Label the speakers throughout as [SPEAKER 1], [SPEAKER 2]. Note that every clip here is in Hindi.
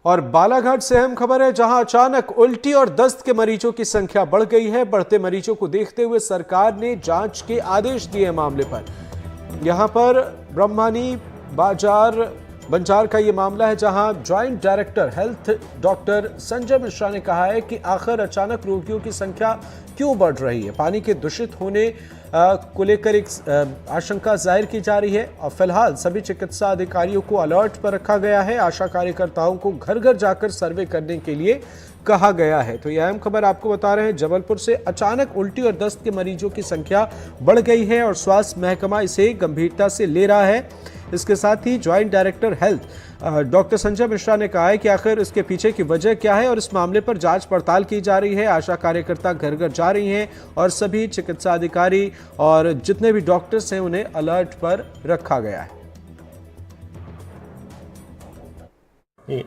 [SPEAKER 1] और बालाघाट से अहम खबर है, जहां अचानक उल्टी और दस्त के मरीजों की संख्या बढ़ गई है। बढ़ते मरीजों को देखते हुए सरकार ने जांच के आदेश दिए मामले पर। यहां पर ब्रह्मानी बंजार का ये मामला है, जहां joint director health doctor Sanjay Mishra ने कहा है कि आखिर अचानक रोगियों की संख्या क्यों बढ़ रही है। पानी के दूषित होने को लेकर एक आशंका जाहिर की जा रही है और फिलहाल सभी चिकित्सा अधिकारियों को अलर्ट पर रखा गया है। आशा कार्यकर्ताओं को घर घर जाकर सर्वे करने के लिए कहा गया है। तो यह अहम खबर आपको बता रहे हैं, जबलपुर से अचानक उल्टी और दस्त के मरीजों की संख्या बढ़ गई है और स्वास्थ्य महकमा इसे गंभीरता से ले रहा है। इसके साथ ही joint director health doctor Sanjay Mishra ने कहा है कि आखिर इसके पीछे की वजह क्या है और इस मामले पर जांच पड़ताल की जा रही है। आशा कार्यकर्ता घर घर जा रही हैं और सभी चिकित्सा अधिकारी और जितने भी डॉक्टर्स हैं उन्हें अलर्ट पर रखा गया है।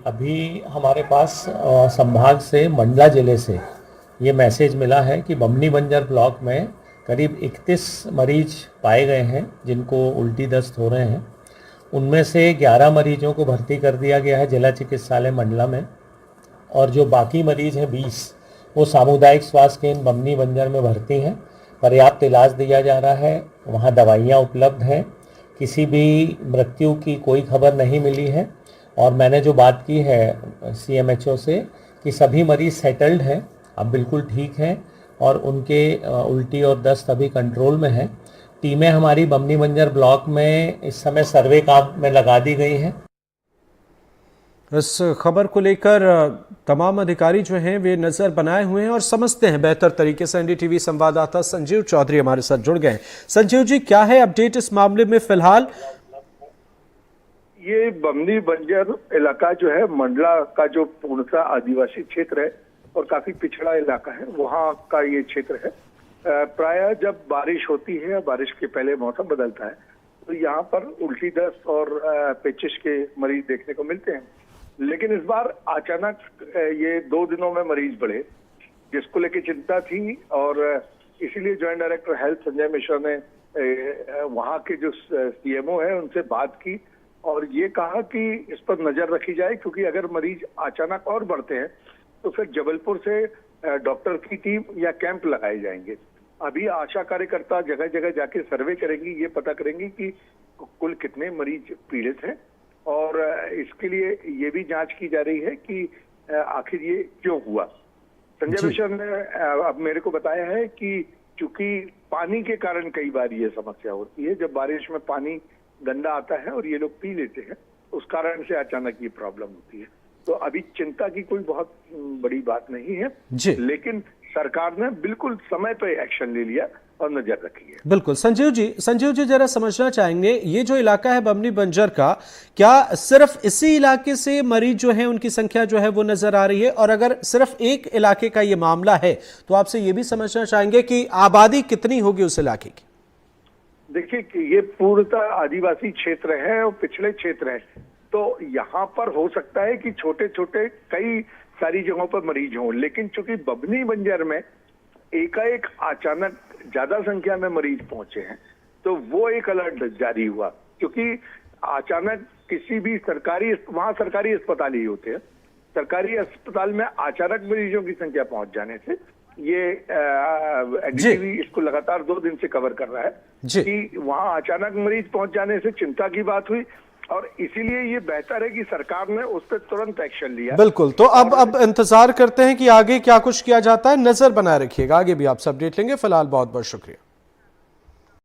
[SPEAKER 2] अभी हमारे पास संभाग से मंडला जिले से ये मैसेज मिला है कि बमनी बंजर ब्लॉक में करीब 31 मरीज पाए गए हैं जिनको उल्टी दस्त हो रहे हैं। उनमें से 11 मरीजों को भर्ती कर दिया गया है जिला चिकित्सालय मंडला में, और जो बाकी मरीज हैं 20 वो सामुदायिक स्वास्थ्य केंद्र बमनी बंजर में भर्ती हैं। पर्याप्त इलाज दिया जा रहा है, वहाँ दवाइयाँ उपलब्ध हैं, किसी भी मृत्यु की कोई खबर नहीं मिली है। और मैंने जो बात की है CMHO से कि सभी मरीज सेटल्ड हैं, अब बिल्कुल ठीक हैं और उनके उल्टी और दस्त अभी कंट्रोल में है। टीमें हमारी बमनी बंजर ब्लॉक में इस समय सर्वे काम में लगा दी गई हैं।
[SPEAKER 1] इस खबर को लेकर तमाम अधिकारी जो हैं वे नजर बनाए हुए हैं और समझते हैं बेहतर तरीके से। NDTV संवाददाता संजीव चौधरी हमारे साथ जुड़ गए। संजीव जी, क्या है अपडेट इस मामले में फिलहाल?
[SPEAKER 3] ये बमनी बंजर इलाका जो है मंडला का जो पूर्णतः आदिवासी क्षेत्र है और काफी पिछड़ा इलाका है, वहाँ का ये क्षेत्र है। प्रायः जब बारिश होती है, बारिश के पहले मौसम बदलता है, तो यहाँ पर उल्टी दस्त और पेचिश के मरीज देखने को मिलते हैं। लेकिन इस बार अचानक ये 2 दिनों में मरीज बढ़े, जिसको लेकर चिंता थी और इसीलिए joint director health Sanjay Mishra ने वहाँ के जो CMO है उनसे बात की और ये कहा कि इस पर नजर रखी जाए, क्योंकि अगर मरीज अचानक और बढ़ते हैं तो फिर जबलपुर से डॉक्टर की टीम या कैंप लगाए जाएंगे। अभी आशा कार्यकर्ता जगह जगह जाके सर्वे करेंगी, ये पता करेंगी कि कुल कितने मरीज पीड़ित हैं और इसके लिए ये भी जांच की जा रही है कि आखिर ये क्यों हुआ। संजय मिश्रा ने अब मेरे को बताया है कि चूंकि पानी के कारण कई बार ये समस्या होती है, जब बारिश में पानी गंदा आता है और ये लोग पी लेते हैं, उस कारण से अचानक ये प्रॉब्लम होती है। तो अभी चिंता की कोई बहुत बड़ी बात नहीं है, लेकिन सरकार ने बिल्कुल समय पे एक्शन ले लिया और नजर रखी है।
[SPEAKER 1] बिल्कुल। संजीव जी जरा समझना चाहेंगे, ये जो इलाका है बमनी बंजर का, क्या सिर्फ इसी इलाके से मरीज जो है उनकी संख्या जो है वो नजर आ रही है? और अगर सिर्फ एक इलाके का ये मामला है तो आपसे ये भी समझना चाहेंगे कि आबादी कितनी होगी उस इलाके की?
[SPEAKER 3] देखिए कि ये पूर्णतः आदिवासी क्षेत्र है और पिछड़े क्षेत्र है, तो यहाँ पर हो सकता है कि छोटे छोटे कई सारी जगहों पर मरीज हों, लेकिन चूंकि बमनी बंजर में एकाएक अचानक ज्यादा संख्या में मरीज पहुंचे हैं, तो वो एक अलर्ट जारी हुआ। क्योंकि अचानक किसी भी वहाँ सरकारी अस्पताल ही होते हैं, सरकारी अस्पताल में अचानक मरीजों की संख्या पहुंच जाने से ये NDTV इसको लगातार 2 दिन से कवर कर रहा है कि वहाँ अचानक मरीज पहुंच जाने से चिंता की बात हुई और इसीलिए ये बेहतर है कि सरकार ने उस पर तुरंत एक्शन लिया।
[SPEAKER 1] बिल्कुल। तो अब इंतजार करते हैं कि आगे क्या कुछ किया जाता है। नजर बनाए रखिएगा, आगे भी आपसे अपडेट लेंगे। फिलहाल बहुत बहुत शुक्रिया।